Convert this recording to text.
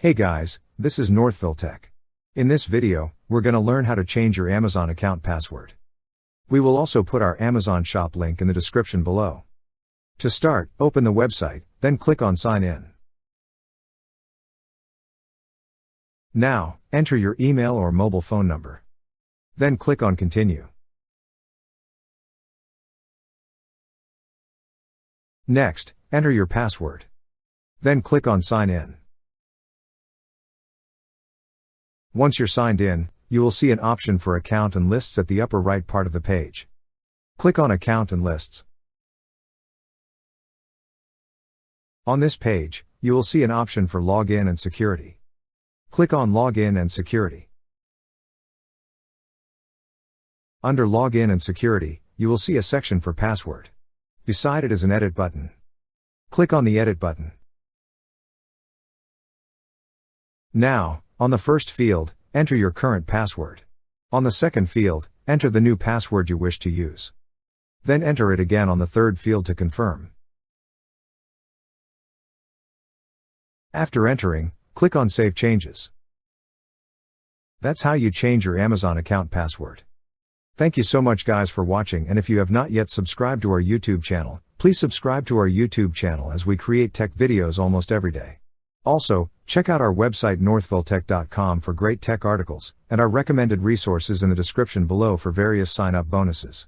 Hey guys, this is Northville Tech. In this video, we're going to learn how to change your Amazon account password. We will also put our Amazon shop link in the description below. To start, open the website, then click on Sign In. Now, enter your email or mobile phone number. Then click on Continue. Next, enter your password. Then click on Sign In. Once you're signed in, you will see an option for Account and Lists at the upper right part of the page. Click on Account and Lists. On this page, you will see an option for Login and Security. Click on Login and Security. Under Login and Security, you will see a section for Password. Beside it is an Edit button. Click on the Edit button. Now, on the first field, enter your current password. On the second field, enter the new password you wish to use. Then enter it again on the third field to confirm. After entering, click on Save Changes. That's how you change your Amazon account password. Thank you so much guys for watching, and if you have not yet subscribed to our YouTube channel, please subscribe to our YouTube channel as we create tech videos almost every day. Also, check out our website northvilletech.com for great tech articles, and our recommended resources in the description below for various sign-up bonuses.